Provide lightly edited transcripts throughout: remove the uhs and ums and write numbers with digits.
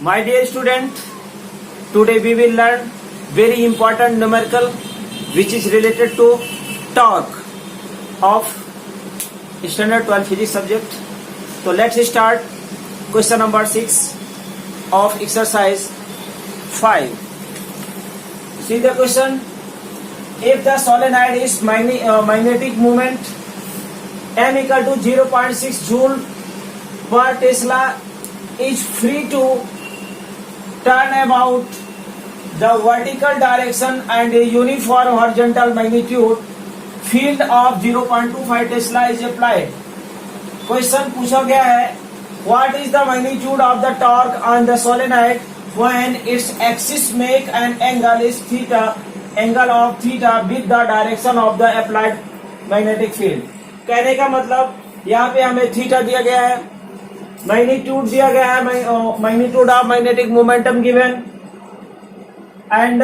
My dear student, today we will learn very important numerical which is related to torque of standard 12 physics subject. So let's start question number 6 of exercise 5. See the question. If the solenoid is magnetic moment m equal to 0.6 joule per Tesla is free to turn about the vertical direction and a uniform horizontal magnitude, field of 0.25 Tesla is applied. Question पूछा गया है, what is the magnitude of the torque on the solenoid when its axis make an angle is theta, angle of theta with the direction of the applied magnetic field. कहने का मतलब यहाँ पे हमें theta दिया गया है, मैग्नीट्यूड दिया गया है, magnitude of magnetic momentum given and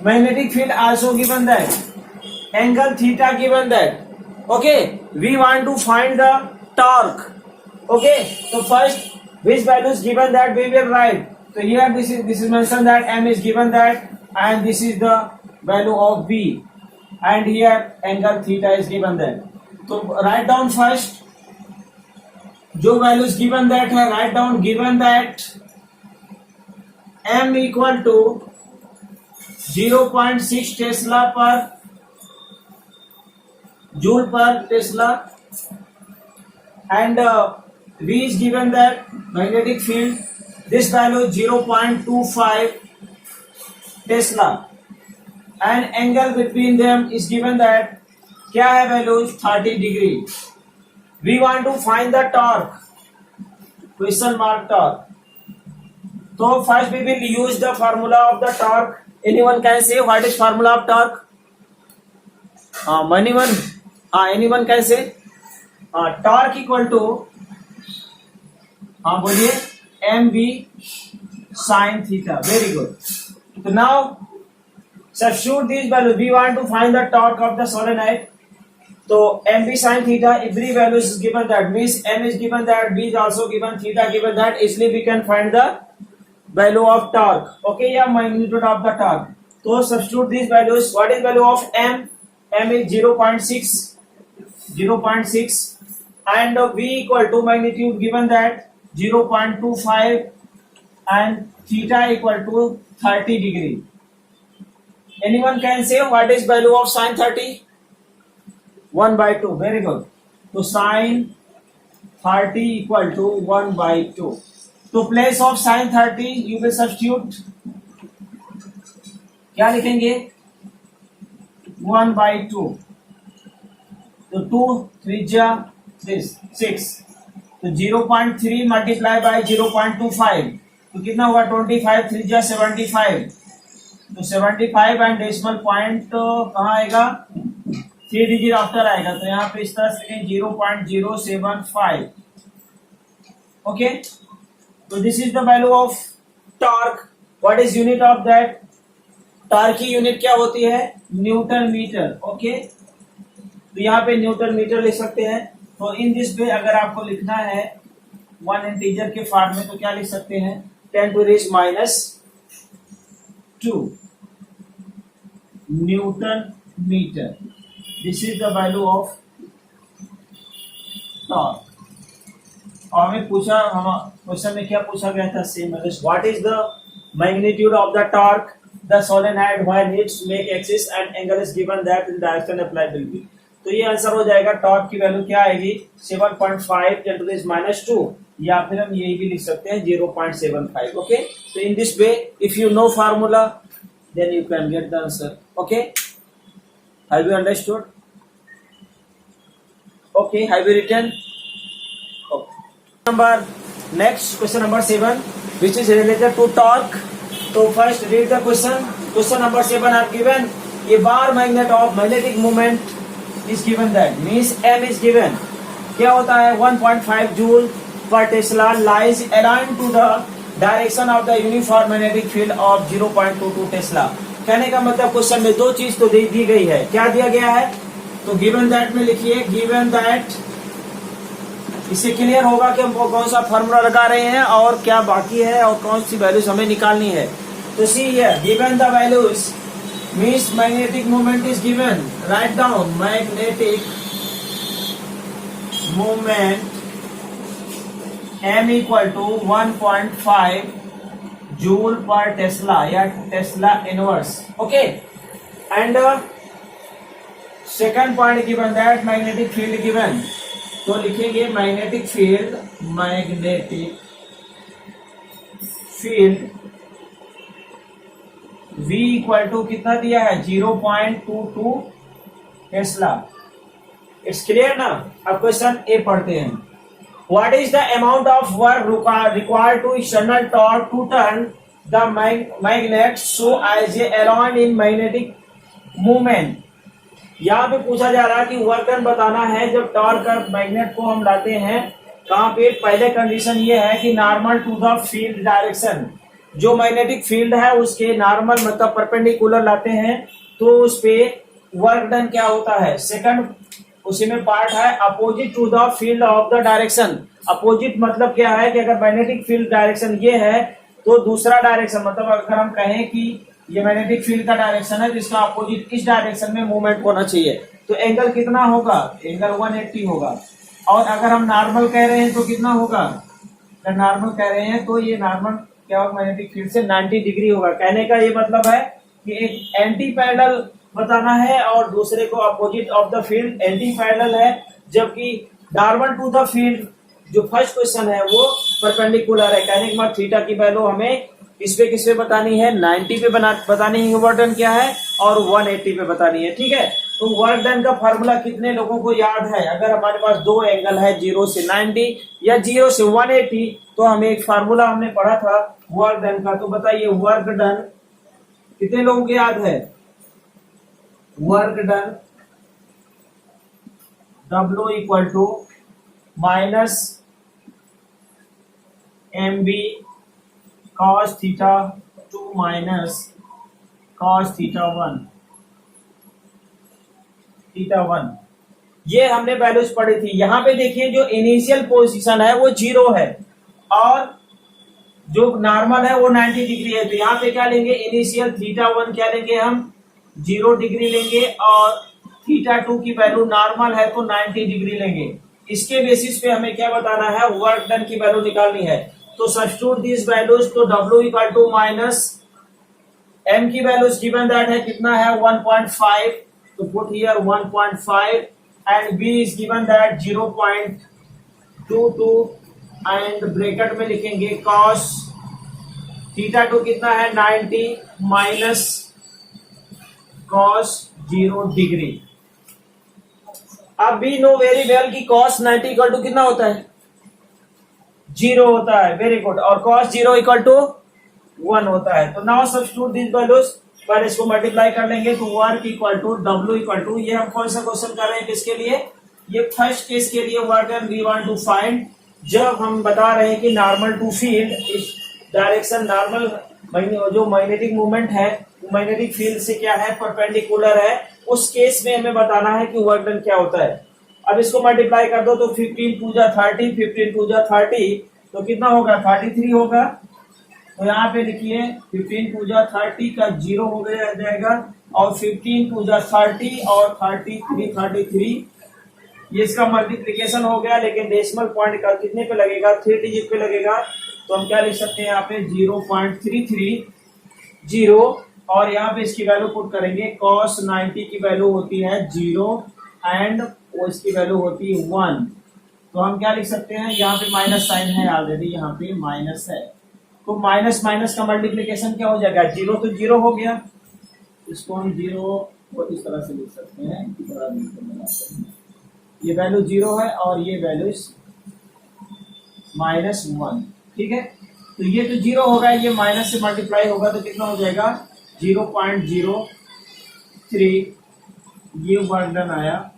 magnetic field also given that, angle theta given that. Okay, we want to find the torque. Okay, so first which value is given that we will write. So here this is mentioned that m is given that and this is the value of v and here angle theta is given that. So write down first जो values given that है, write down given that m equal to 0.6 Tesla per joule per Tesla and v is given that magnetic field, this value 0.25 Tesla and angle between them is given that क्या है value 30 degree. We want to find the torque, question mark torque. So first we will use the formula of the torque. Anyone can say what is formula of torque? Anyone can say torque equal to बोलिए mv sin theta. Very good. So now substitute these values. We want to find the torque of the solenoid. So mv sin theta, every value is given that, means m is given that, v is also given, theta given that, इसलिए we can find the value of torque. Okay, या magnitude of the torque. So substitute these values. What is value of m? M is 0.6 and v equal to magnitude given that 0.25 and theta equal to 30 degree. Anyone can say what is value of sin 30? 1/2. Very good. So sin 30 equal to 1/2. तो place of sin 30 you will substitute, क्या लिखेंगे? 1/2. तो 2 3 6, तो 0.3 multiply by 0.25 तो कितना हुआ? 25 3 75, तो 75 and decimal point कहाँ आएगा? 3 डिजिट आफ्टर आएगा, तो यहाँ पे इस तरह से 0.075. Okay, so this is the value of torque. What is unit of that? Torque की यूनिट क्या होती है? Newton metre. ओके, तो यहाँ पे न्यूटन मीटर लिख सकते हैं. तो इन दिस वे अगर आपको लिखना है वन इंटीजर के फॉर्म में तो क्या लिख सकते हैं? 10⁻⁻² newton metre. This is the value of torque. और हमें पूछा, हम क्वेश्चन में क्या पूछा गया था? सेम है. What is the magnitude of the torque the solenoid when it's make axis and angle is given that in direction applied will be. तो ये आंसर हो जाएगा. टॉर्क की वैल्यू क्या आएगी? 7.5 10⁻², या फिर हम यही भी लिख सकते हैं 0.75. ओके, तो in this way if you know formula then you can get the answer. Okay, have you understood? Okay, have you written? Next question number 7 which is related to torque. So first read the question. Question number 7 are given a bar magnet of magnetic moment is given that, means m is given. क्या होता है? 1.5 joule per Tesla lies aligned to the direction of the uniform magnetic field of 0.22 Tesla. कहने का मतलब question में दो चीज तो दी गई है. क्या दिया गया है? तो given that में लिखिए given that इससे क्लियर होगा कि हम कौन सा फॉर्मूला लगा रहे हैं और क्या बाकी है और कौन सी वैल्यूज हमें निकालनी है। तो see here given the values means magnetic moment is given, write down magnetic moment m equal to 1.5 joule per tesla या tesla inverse. Okay, and second point given that magnetic field given, तो लिखेंगे magnetic field V equal to कितना दिया है 0.22 Tesla. It's clear ना। अब question ए पढ़ते हैं। What is the amount of work required to external torque to turn the magnet so as a alone in magnetic movement? यहाँ पे पूछा जा रहा है कि वर्क डन बताना है जब टॉर्क कर मैग्नेट को हम लाते हैं कहाँ पे। पहले कंडीशन ये है कि normal to the field direction, जो मैग्नेटिक फील्ड है उसके नॉर्मल मतलब परपेंडिकुलर लाते हैं तो उस पे वर्क डन क्या होता है। सेकंड उसी में पार्ट है opposite to the field of the direction. Opposite मतलब क्या है कि अगर मैग्नेटिक फील्ड डायरेक्शन ये है तो दूसरा डायरेक्शन मतलब अगर हम कहें कि ये मैग्नेटिक फील्ड का डायरेक्शन है तो इसका अपोजिट इस डायरेक्शन में मूवमेंट होना चाहिए। तो एंगल कितना होगा, एंगल 180 होगा। और अगर हम नॉर्मल कह रहे हैं तो कितना होगा, अगर नॉर्मल कह रहे हैं तो ये नॉर्मल क्या होगा मैग्नेटिक फील्ड से 90 डिग्री होगा। कहने का ये मतलब है कि एक एंटी पैरेलल बताना है और दूसरे को opposite of the field anti parallel है, जबकि नॉर्मल टू द फील्ड जो फर्स्ट क्वेश्चन है वो परपेंडिकुलर है। कहने के बाद थीटा की वैल्यू हमें किस पे बतानी है 90 पे बतानी है वर्क डन क्या है और 180 पे बतानी है। ठीक है, तो वर्क डन का फॉर्मूला कितने लोगों को याद है। अगर हमारे पास दो एंगल है 0 से 90 या 0 से 180 तो हमें एक फार्मूला हमने पढ़ा था वर्क डन का। तो बताइए वर्क डन कितने लोगों को याद है। Work done W equal to minus MB cos theta 2 minus cos theta 1। ये हमने वैल्यूज पढ़ी थी। यहाँ पे देखिए जो इनिशियल पोजीशन है वो 0 है और जो नॉर्मल है वो 90 डिग्री है। तो यहाँ पे क्या लेंगे इनिशियल थीटा 1 क्या लेंगे हम 0 डिग्री लेंगे और थीटा 2 की वैल्यू नॉर्मल है तो 90 डिग्री लेंगे। इसके बेसिस पे हमें क्या बताना है वर्क डन की वैल्यू निकालनी है। तो सब्स्टिट्यूट दिस वैल्यूज, तो W equal to minus M की वैल्यूज गिवन दैट है कितना है 1.5, तो put here 1.5 and B is given that 0.22 and bracket में लिखेंगे cos थीटा 2 कितना है 90 माइनस cos 0 डिग्री। अब भी नो वेरी वेल की cos 90 इक्वल टू कितना होता है 0 होता है। Very good. और cos 0 इक्वल टू 1 होता है। तो नाउ सब्स्टिट्यूट दिस वैल्यूज, पर इसको मल्टीप्लाई कर लेंगे तो work equal to W equal to, ये हम कौन सा क्वेश्चन कर रहे हैं किसके लिए, ये फर्स्ट केस के लिए work done we want to find. जब हम बता रहे हैं कि नॉर्मल टू फील्ड इस डायरेक्शन नॉर्मल जो मैग्नेटिक मूवमेंट है मैग्नेटिक फील्ड से क्या है परपेंडिकुलर है, उस केस में हमें बताना है कि वर्क डन क्या होता है। अब इसको मल्टीप्लाई कर दो तो 15 2 जा 30, 15 2 जा 30 तो कितना होगा 33 होगा। तो यहाँ पे लिखिए 15 2 जा 30 का 0 हो गया जाएगा और 15 2 जा 30 और 33 ये इसका मल्टीप्लीकेशन हो गया, लेकिन डेसिमल पॉइंट का कितने पे लगेगा 3 डिजिट पे लगेगा। तो हम क्या लिख सकते हैं यहाँ पे 0.330 और यहाँ पे इसकी वैल्यू पुट करेंगे cos 90 की वैल्यू होती है 0 एंड इसकी वैल्यू होती है 1। तो हम क्या लिख सकते हैं यहाँ पे माइनस साइन है ऑलरेडी, यहाँ पे माइनस है तो माइनस माइनस का मल्टीप्लीकेशन क्या हो जाएगा 0 तो 0 हो गया। इसको हम 0 को इस तरह से लिख सकते हैं, ये वैल्यू 0 है और ये वैल्यू -1। ठीक है, तो ये तो 0 होगा, ये माइनस से मल्टीप्लाई होगा तो कितना हो जाएगा 0.03। ये वर्क डन आया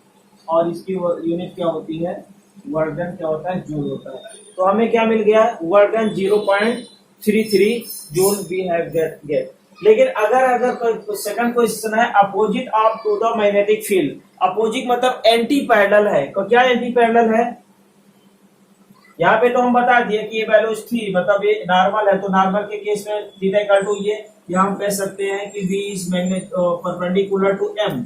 और इसकी यूनिट क्या होती है वर्क डन क्या होता है जूल होता है। तो हमें क्या मिल गया work done 0.33 joule we have get. लेकिन अगर सेकंड क्वेश्चन है opposite of to the magnetic field, opposite मतलब एंटी पैरेलल है। तो क्या एंटी पैरेलल है यहाँ पे तो हम बता दिए कि ये वैल्यूज थी, मतलब ये नॉर्मल है, तो नॉर्मल के केस में थीटा इक्वल टू ये, या हम कह सकते हैं कि v is magnet perpendicular to m,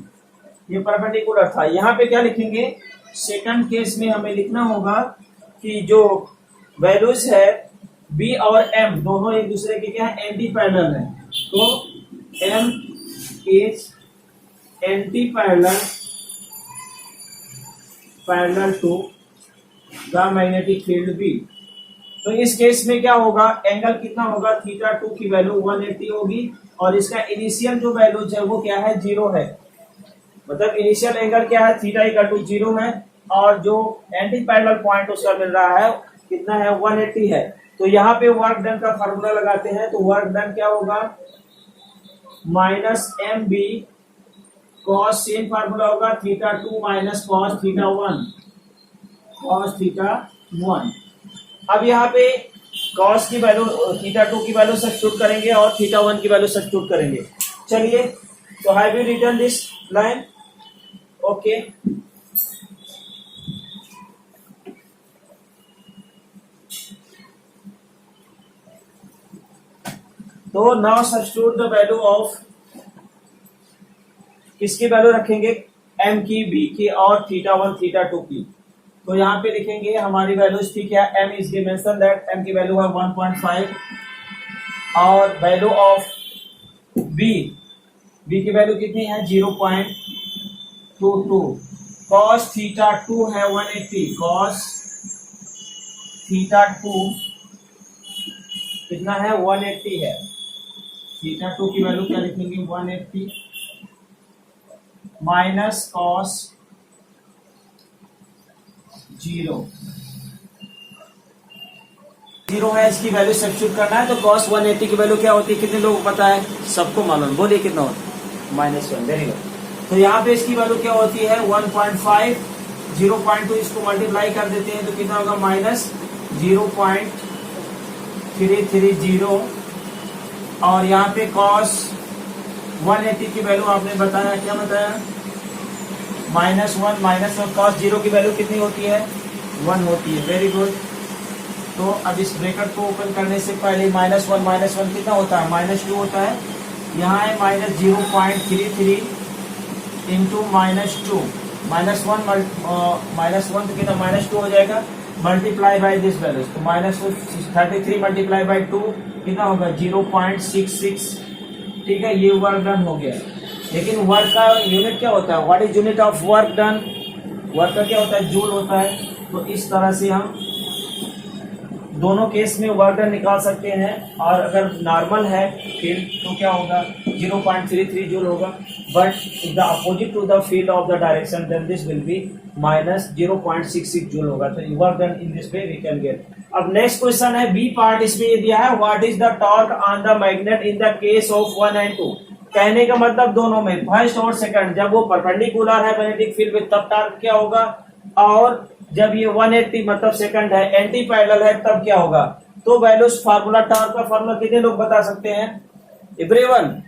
ये परपेंडिकुलर था। यहाँ पे क्या लिखेंगे, सेकंड केस में हमें लिखना होगा कि जो वैल्यूज है b और m दोनों एक दूसरे के क्या है, एंटी पैरेलल है, तो m is anti parallel to the magnetic field B। तो इस केस में क्या होगा, एंगल कितना होगा, थीटा 2 की वैल्यू 180 होगी, और इसका इनिशियल जो वैल्यूज है वो क्या है, 0 है, मतलब इनिशियल एंगल क्या है, थीटा इक्वल टू 0 है, और जो एंटी पैरेलल पॉइंट उसका मिल रहा है कितना है, 180 है। तो यहाँ पे वर्क डन का फार्मूला लगाते हैं, तो वर्क डन क्या होगा, minus M B cos, same formula होगा theta 2 minus cos theta 1, cos theta 1। अब यहाँ पे कॉस की वैल्यू थीटा 2 की वैल्यू सब्स्टिट्यूट करेंगे और थीटा 1 की वैल्यू सब्स्टिट्यूट करेंगे। चलिए, तो have you written this line, okay. तो now substitute the value of, किसकी वैल्यू रखेंगे, m की, b की और थीटा 1 थीटा 2 की। तो यहाँ पे लिखेंगे हमारी वैल्यूज थी क्या, m is mention that m की वैल्यू है 1.5, और वैल्यू ऑफ b की वैल्यू कितनी है, 0.22, cos थीटा 2 है 180, cos थीटा 2 कितना है, 180 है, थीटा 2 की वैल्यू क्या लिखेंगे, 180 माइनस कॉस 0 है, इसकी वैल्यू सब्स्टिट्यूट करना है। तो cos 180 की वैल्यू क्या होती है, कितने लोगों को पता है, सबको मालूम, बोलिए कितना होता है, -1, वेरी गुड। तो यहाँ पे इसकी वैल्यू क्या होती है, 1.5, 0.2 इसको मल्टीप्लाई कर देते हैं तो कितना होगा, -0.330, और यहाँ पे cos 180 की वैल्यू आपने बताया, क्या बताया, -1 माइनस, और cos 0 की वैल्यू कितनी होती है, 1 होती है, वेरी गुड। तो अब इस ब्रैकेट को ओपन करने से पहले -1 कितना होता है, -2 होता है, यहाँ है -0.33 इंटू -2, -1 तो कितना, -2 हो जाएगा, मल्टीप्लाई बाय दिस वैल्यूज, तो -33 मल्टीप्लाई बाय 2 कितना होगा, 0.66, ठीक है, ये वर्क डन हो गया। लेकिन वर्क का यूनिट क्या होता है, what is unit of work done, work का क्या होता है, जूल होता है। तो इस तरह से हम दोनों केस में वर्क डन निकाल सकते हैं, और अगर नॉर्मल है फील्ड तो क्या होगा, 0.33 जूल होगा, but the opposite to the field of the direction then this will be -0.66 joule होगा। तो work done in this way we can get. अब नेक्स्ट क्वेश्चन है, बी पार्ट, इसमें ये दिया है, what is the torque on the magnet in the case of 1 and 2। कहने का मतलब दोनों में, फर्स्ट और सेकंड, जब वो परपेंडिकुलर है मैग्नेटिक फील्ड में तब टॉर्क क्या होगा, और जब ये 180 मतलब सेकंड है, एंटी पैरेलल है, तब क्या होगा। तो वैल्यूज फार्मूला, टॉर्क का फार्मूला कितने लोग बता सकते हैं, एवरीवन।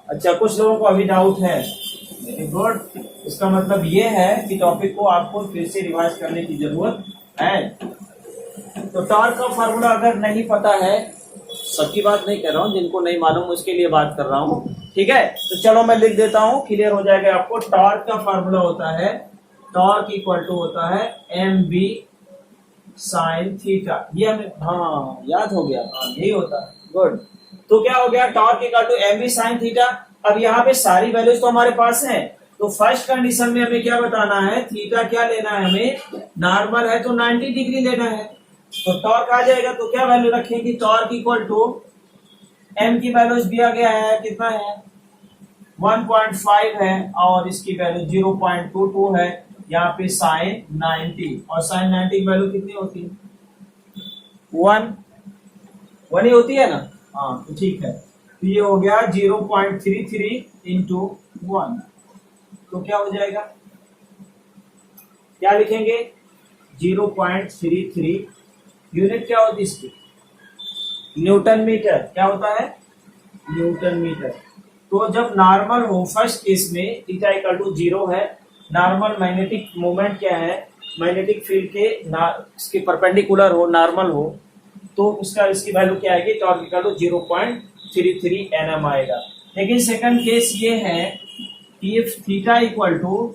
अच्छा, कुछ लोगों को अभी डाउट है, वेरी गुड। इसका मतलब ये है कि टॉपिक को आपको फिर से रिवाइज करने की जरूरत है। तो टॉर्क का फार्मूला अगर नहीं पता है, सबकी बात नहीं कर रहा हूँ, जिनको नहीं मालूम उसके लिए बात कर रहा हूँ, ठीक है। तो चलो मैं लिख देता हूँ, क्लियर हो जाएगा आपको। टॉर्क का फार्मूला होता है, टॉर्क इक्वल टू होता है mb sin थीटा। ये हमें, हाँ याद हो गया, हाँ यही होता है, गुड। तो क्या हो गया, torque equal to mb sin theta. अब यहाँ पे सारी वैल्यूज तो हमारे पास हैं, तो फर्स्ट कंडीशन में हमें क्या बताना है, थीटा क्या लेना है हमें, नॉर्मल है तो 90 डिग्री लेना है। तो टॉर्क आ जाएगा, तो क्या वैल्यू रखेंगे, टॉर्क इक्वल टू m की वैल्यूज दिया गया है, कितना है, 1.5 है, और इसकी वैल्यू 0.22 है। यहाँ पे साइन 90, और साइन 90 की वैल्यू कितनी होती है, 1 ही होती है ना, हाँ तो ठीक है। तो ये हो गया 0.33 इंटू 1, तो क्या हो जाएगा, क्या लिखेंगे, 0.33, यूनिट क्या होती है इसकी, न्यूटन मीटर। क्या होता है, न्यूटन मीटर। तो जब नॉर्मल हो, फर्स्ट केस में थीटा इक्वल टू 0 है, नॉर्मल मैग्नेटिक मोमेंट क्या है, मैग्नेटिक फील्ड के इसके परपेंडिकुलर हो, नॉर्मल हो, तो उसका इसकी वैल्यू क्या आएगी, टॉर्क इक्वल टू 0.33 Nm आएगा। लेकिन सेकंड केस ये है कि इफ थीटा इक्वल टू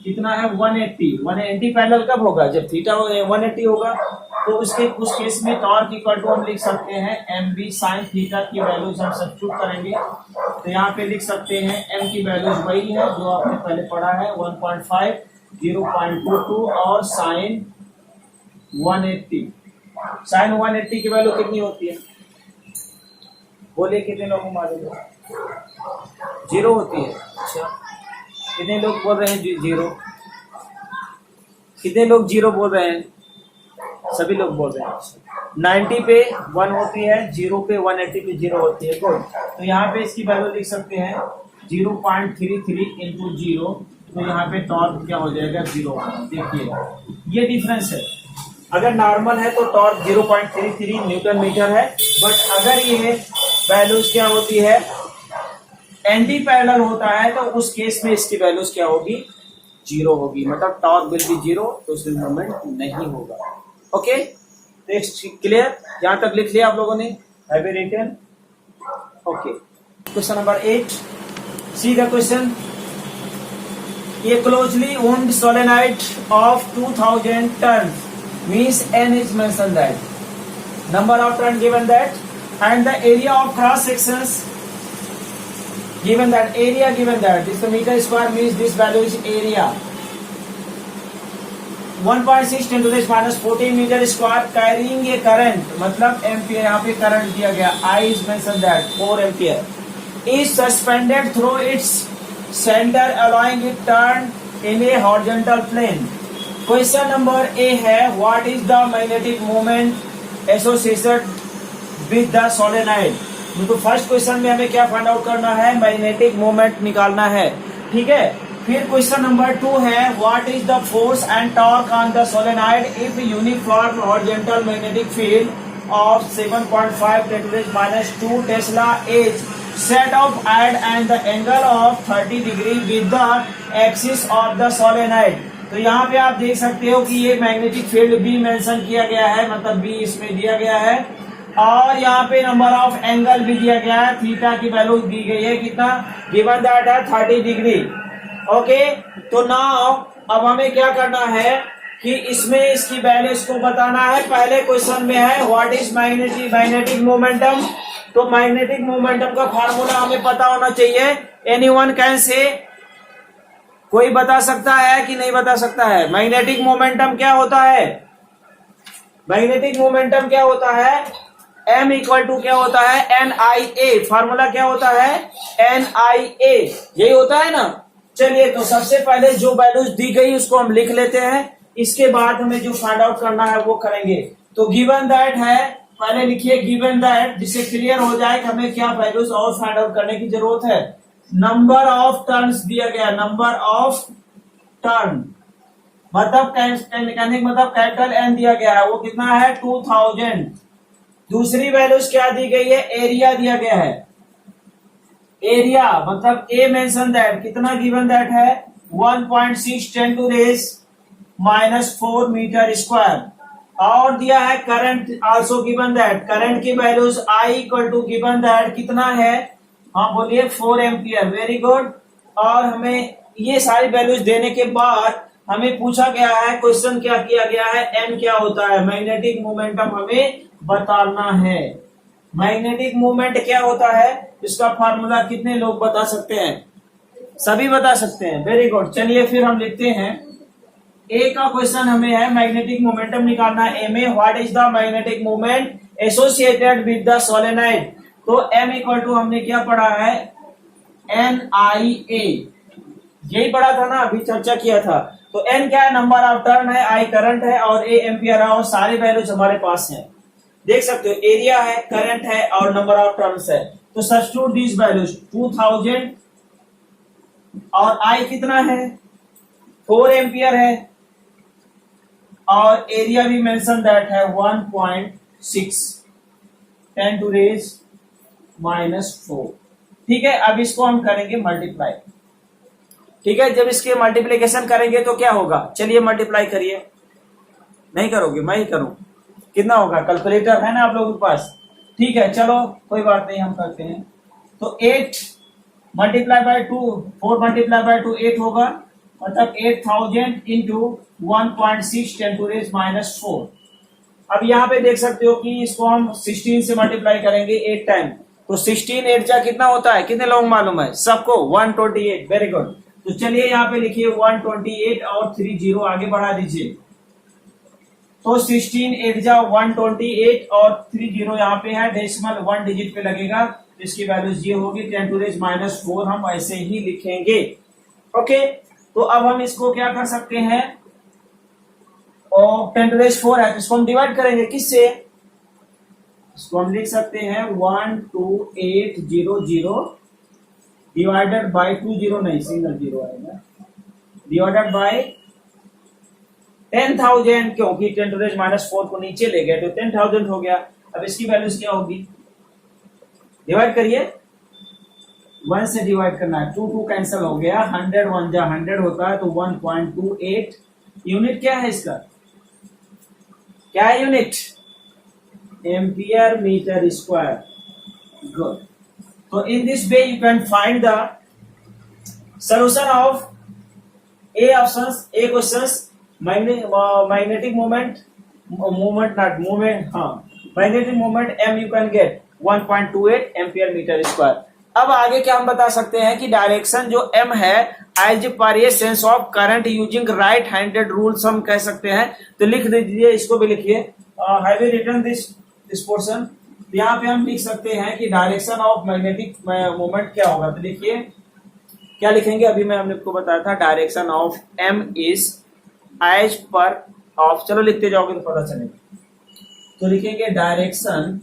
कितना है 180 पैरेलल कब होगा, जब थीटा 180 होगा, तो उसके उस केस में टॉर्क इक्वल टू हम लिख सकते हैं mv sin थीटा की वैल्यूज हम सब्स्टिट्यूट करेंगे, तो यहाँ पे लिख सकते हैं m की वैल्यूज वही है जो आपने पहले पढ़ा है 1.5, 0.22 और sin 180 की वैल्यू कितनी होती है, बोलिए कितने लोगों को मालूम है, 0 होती है। अच्छा, कितने लोग बोल रहे हैं 0, कितने लोग 0 बोल रहे हैं, सभी लोग बोल रहे हैं। 90 पे 1 होती है, 0 पे 180 पे 0 होती है, गुड। तो यहाँ पे इसकी वैल्यू लिख सकते हैं 0.33 इंटू 0, तो यहाँ पे टॉर्क क्या हो जाएगा 0। देखिए ये डिफरेंस है, अगर नॉर्मल है तो टॉर्क 0.33 न्यूटन मीटर है, बट अगर ये वैल्यूज क्या होती है एंटी पैरेलल होता है तो उस केस में इसकी वैल्यूज क्या होगी 0 होगी, मतलब टॉर्क विल बी 0, तो उसमें मोमेंट नहीं होगा। ओके, क्लियर, यहां तक लिख लिया आप लोगों ने, have you written? Okay, question number 8, see the question. A closely wound solenoid of 2000 turns means n is mentioned that number of turns given that and the area of cross sections given that, area given that this meter square means this value is area 1.6 10 to the minus 14 metre square carrying a current, मतलब ampere, यहाँ पे current दिया गया I is mentioned that 4 ampere is suspended through its center allowing it turn in a horizontal plane। Question number A है what is the magnetic moment associated with the solenoid. तो first question में हमें क्या find out करना है, magnetic moment निकालना है, ठीक है। फिर क्वेश्चन नंबर 2 है what is the force and torque on the solenoid if uniform horizontal magnetic field of 7.5 10 to the minus 2 Tesla is set off and the angle of 30 degree with the axis of the solenoid। तो यहाँ पे आप देख सकते हो कि ये magnetic field भी मेंशन किया गया है, मतलब बी इसमें दिया गया है, और यहाँ पे नंबर ऑफ एंगल भी दिया गया है, थीटा की वैल्यू दी गई है, कितना गिवन दैट है 30 डिग्री। ओके, तो नाउ अब हमें क्या करना है कि इसमें इसकी वैल्यूज को बताना है। पहले क्वेश्चन में है व्हाट इज मैग्नेटिक मोमेंटम, तो मैग्नेटिक मोमेंटम का फार्मूला हमें पता होना चाहिए। एनीवन कैन से, कोई बता सकता है कि नहीं बता सकता है, मैग्नेटिक मोमेंटम क्या होता है, मैग्नेटिक मोमेंटम क्या होता है, m इक्वल टू क्या होता है NIA, फार्मूला क्या होता है NIA, यही होता है ना। चलिए, तो सबसे पहले जो वैल्यूज दी गई उसको हम लिख लेते हैं, इसके बाद हमें जो फाइंड आउट करना है वो करेंगे। तो गिवन दैट है, पहले लिखिए गिवन दैट, जिससे क्लियर हो जाए कि हमें क्या वैल्यूज और फाइंड आउट करने की जरूरत है। नंबर ऑफ टर्न्स दिया गया, नंबर ऑफ टर्न मतलब मैकेनिक मतलब कैपिटल N दिया गया है, वो कितना है 2000। दूसरी वैल्यूज क्या दी गई है, एरिया दिया गया है, एरिया मतलब ए मेंशन दैट, कितना गिवन दैट है 1.6 10 to the minus 4 metre square, और दिया है current also given that, current की values I equal to given that कितना है, हाँ बोलिए 4 एम्पियर, वेरी गुड। और हमें ये सारी वैल्यूज देने के बाद हमें पूछा गया है, क्वेश्चन क्या किया गया है, m क्या होता है, मैग्नेटिक मोमेंटम हमें बताना है। मैग्नेटिक मोमेंट क्या होता है, इसका फार्मूला कितने लोग बता सकते हैं, सभी बता सकते हैं, वेरी गुड। चलिए फिर हम लिखते हैं, ए का क्वेश्चन हमें है मैग्नेटिक मोमेंटम निकालना है। ए में what is the magnetic moment associated with the solenoid, तो m इक्वल टू हमने क्या पढ़ा है NIA, यही पढ़ा था ना, अभी चर्चा किया था। तो n क्या है, नंबर ऑफ टर्न है, I करंट है और A एम्पियर है, और सारे वैल्यूज हमारे पास हैं, देख सकते हो, एरिया है, करंट है और नंबर ऑफ टर्न्स है। तो सब्स्टिट्यूट दिस वैल्यूज 2000 और I कितना है 4 एम्पियर है, और एरिया भी मेंशन दैट है 1.6 10 to the minus 4। ठीक है, अब इसको हम करेंगे मल्टीप्लाई, ठीक है, जब इसके मल्टीप्लीकेशन करेंगे तो क्या होगा, चलिए मल्टीप्लाई करिए। नहीं करोगे, मैं ही करूं। कितना होगा, कैलकुलेटर है ना आप लोगों के पास? ठीक है, चलो कोई बात नहीं, हम करते हैं। तो 8 मल्टीप्लाई बाय 2, 4 मल्टीप्लाई बाय 2 8 होगा, मतलब 8000 इंटू 1.6 10⁻⁻⁴। अब यहाँ पे देख सकते हो कि इसको हम 16 से मल्टीप्लाई करेंगे 8 टाइम, तो 16 8 जा कितना होता है, कितने लोग मालूम है सबको? 128। Very good. तो चलिए यहाँ पे लिखिए 128 और 3 0 आगे बढ़ा दीजिए। तो 16 8 जा 128 और 3 0 यहाँ पे है, डेसिमल 1 डिजिट पे लगेगा, इसकी वैल्यूज ये होगी 10⁻⁻⁴। हम ऐसे ही लिखेंगे। ओके, तो अब हम इसको क्या कर सकते हैं, और 10⁻⁴ है तो इसको हम डिवाइड करेंगे किससे? इसको हम लिख सकते हैं 12800 डिवाइडेड बाय 20, नहीं सिंगल जीरो आएगा, डिवाइडेड बाय 10,000, क्योंकि 10⁻⁴ को नीचे ले गए तो 10,000 हो गया। अब इसकी वैल्यूज क्या होगी, डिवाइड करिए, 1 से डिवाइड करना है, 2 2 कैंसिल हो गया, 100 1 जा 100 होता है, तो 1.28 यूनिट क्या है इसका, क्या है unit? Ampere metre square. Good. तो in this way you can find the solution of A options, A questions, magnetic moment, magnetic moment M you can get 1.28 ampere metre square. अब आगे क्या हम बता सकते हैं कि डायरेक्शन जो M है as per a sense of current using right handed rules हम कह सकते हैं। तो लिख दीजिए, इसको भी लिखिए, have you written this portion. यहाँ पे हम लिख सकते हैं कि डायरेक्शन ऑफ मैग्नेटिक मोमेंट क्या होगा, तो लिखिए क्या लिखेंगे, अभी मैं आपको बताया था, direction of M is as per of, चलो लिखते जाओगे तो पता चलेगा। तो लिखेंगे डायरेक्शन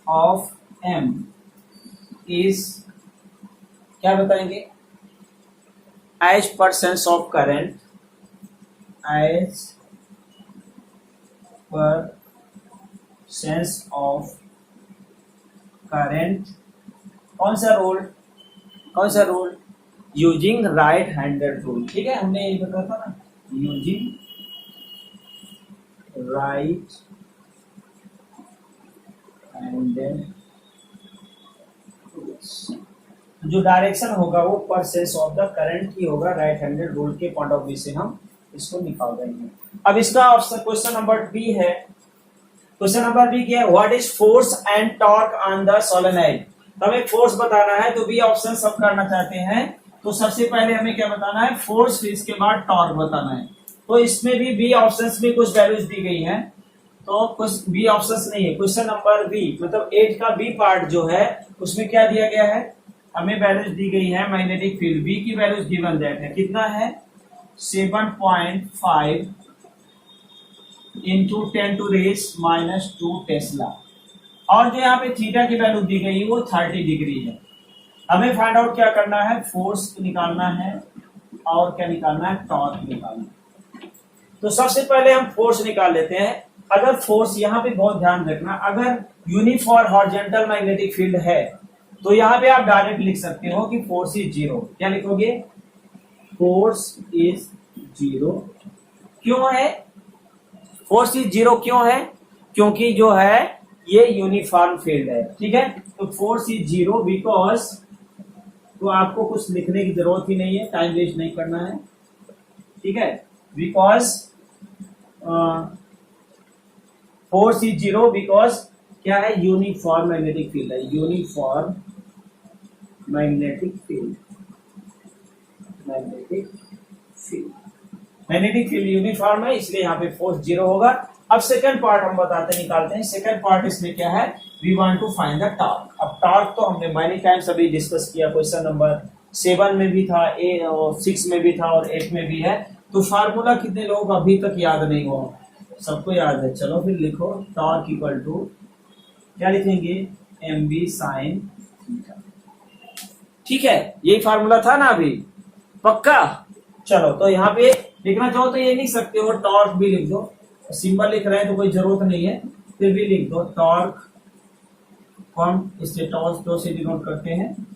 ऑफ एम इज, क्या बताएंगे, as per sense of current, as per sense of current, कौन सा रूल, कौन सा rule, using right handed rule. ठीक है, हमने यही बताया था ना, यूजिंग राइट हैंडेड रूल्स। जो डायरेक्शन होगा वो पर सेंस ऑफ द करंट की होगा, राइट हैंडेड रूल के पॉइंट ऑफ व्यू से हम इसको निकाल देंगे। अब इसका ऑप्शन क्वेश्चन नंबर बी है। क्वेश्चन नंबर बी क्या है, what is force and torque on the solenoid. हमें फोर्स बताना है, तो बी ऑप्शन सब करना चाहते हैं। तो सबसे पहले हमें क्या बताना है, फोर्स, फिर इसके बाद टॉर्क बताना है। तो इसमें भी बी ऑप्शंस में कुछ वैल्यूज दी गई हैं, तो कुछ बी ऑप्शंस नहीं है। क्वेश्चन नंबर बी मतलब 8 का बी पार्ट जो है उसमें क्या दिया गया है, हमें वैल्यूज दी गई है मैग्नेटिक फील्ड, बी की वैल्यूज गिवन दैट है, कितना है 7.5 इंटू 10⁻⁻² टेस्ला, और जो यहाँ पे थीटा की वैल्यू दी गई वो 30 डिग्री है। हमें फाइंड आउट क्या करना है, फोर्स निकालना है और क्या निकालना है, टॉर्क निकालना है। तो सबसे पहले हम फोर्स निकाल लेते हैं। अगर फोर्स, यहाँ पे बहुत ध्यान रखना, अगर यूनिफॉर्म हॉरिजॉन्टल मैग्नेटिक फील्ड है तो यहाँ पे आप डायरेक्ट लिख सकते हो कि फोर्स इज 0। क्या लिखोगे, फोर्स इज 0। क्यों है फोर्स इज 0, क्यों है, क्योंकि जो है ये यूनिफॉर्म फील्ड है। ठीक है, तो फोर्स इज 0 बिकॉज, तो आपको कुछ लिखने की जरूरत ही नहीं है, टाइम वेस्ट नहीं करना है। ठीक है, बिकॉज फोर्स इज 0 बिकॉज क्या है, यूनिफॉर्म मैग्नेटिक फील्ड है, uniform magnetic field, magnetic field, magnetic field uniform है, इसलिए यहाँ पे फोर्स 0 होगा। अब सेकंड पार्ट हम बताते निकालते हैं। सेकंड पार्ट इसमें क्या है, we want to find the torque. अब टॉर्क तो हमने मैनी टाइम्स अभी डिस्कस किया, क्वेश्चन नंबर 7 में भी था, 6 में भी था और 8 में भी है। तो फार्मूला कितने लोग अभी तक याद नहीं हुआ, सबको याद है, चलो फिर लिखो, टॉर्क इक्वल टू क्या लिखेंगे, mv sin थीटा। ठीक है, यही फार्मूला था ना अभी, पक्का। चलो, तो यहाँ पे लिखना चाहो तो ये लिख सकते हो, टॉर्क भी लिख दो, सिंबल लिख रहे हैं तो कोई जरूरत नहीं है, फिर भी लिख दो टॉर्क, हम इससे टॉर्क से डिनोट करते हैं,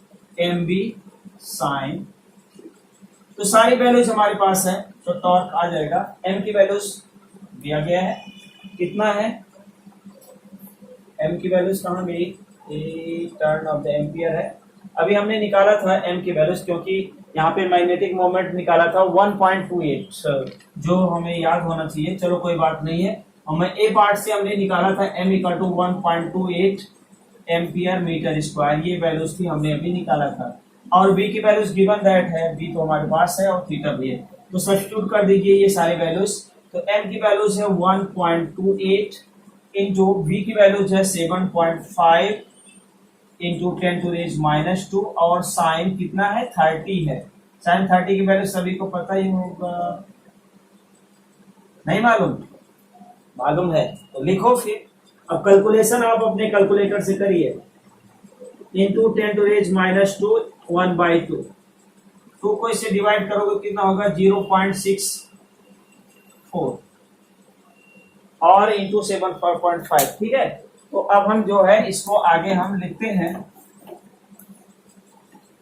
एम बी साइन, तो सारी वैल्यूज हमारे पास है, तो टॉर्क आ जाएगा। एम की वैल्यूज दिया गया है, कितना है एम की वैल्यूज, कहाँ गई, टर्न ऑफ द एम्पियर है। अभी हमने निकाला था एम की वैल्यूज, क्योंकि यहाँ पे मैग्नेटिक मोमेंट निकाला था 1.28, जो हमें याद होना चाहिए। चलो कोई बात नहीं है, हमें ए पार्ट से हमने निकाला था M equal to 1.28 ampere metre square, ये वैल्यूज थी हमने अभी निकाला था। और बी की वैल्यूज गिवन दैट है, बी तो हमारे पास है और थीटा भी है, तो सब्स्टिट्यूट कर दीजिए ये सारे वैल्यूज। तो एम की वैल्यूज है 1.28 इंटू बी की वैल्यूज है 7.5 इंटू 10⁻⁻², और साइन कितना है 30 है। साइन 30 की वैल्यू सभी को पता ही होगा, नहीं मालूम, मालूम है तो लिखो फिर। अब कैलकुलेशन आप अपने कैलकुलेटर से करिए, इंटू 10⁻⁻² 1/2, 2 को इससे डिवाइड करोगे कितना होगा 0.64 और इंटू 7.5, ठीक है। तो अब हम जो है इसको आगे हम लिखते हैं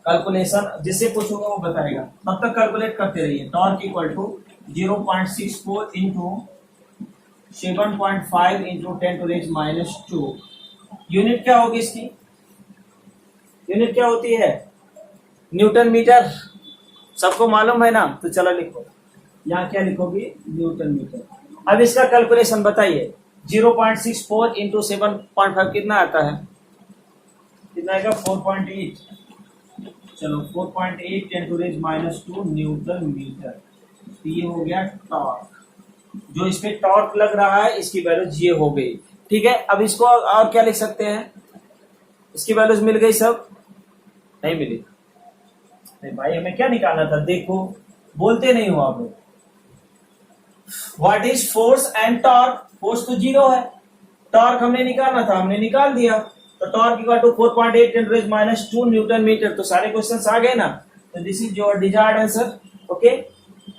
कैलकुलेशन, जिससे पूछूंगा वो बताएगा, तब तक कैलकुलेट करते रहिए। Torque equal to 0.64 into 7.5 into 10⁻²। Unit क्या होगी इसकी, यूनिट क्या होती है, न्यूटन मीटर, सबको मालूम है ना। तो चलो लिखो, यहाँ क्या लिखोगे, न्यूटन मीटर। अब इसका कैलकुलेशन बताइए, 0.64 इंटू 7.5 कितना आता है, कितना आएगा 4.8। चलो 4.8 10⁻² न्यूटन मीटर, तो ये हो गया टॉर्क। जो इस पे टॉर्क लग रहा है इसकी वैल्यूज ये हो गई, ठीक है। अब इसको और क्या लिख सकते हैं, इसकी वैल्यूज मिल गई, सब नहीं मिली, नहीं भाई हमें क्या निकालना था, देखो बोलते नहीं हो आप लोग। What is force and torque, force तो 0 है, टॉर्क हमने निकालना था, हमने निकाल दिया। तो torque equal to 4.8 10⁻² newton metre, तो सारे क्वेश्चंस आ गए ना। तो this is your desired answer, okay.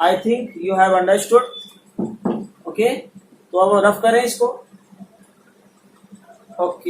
I think you have understood, okay. तो अब रफ करें इसको, ओके।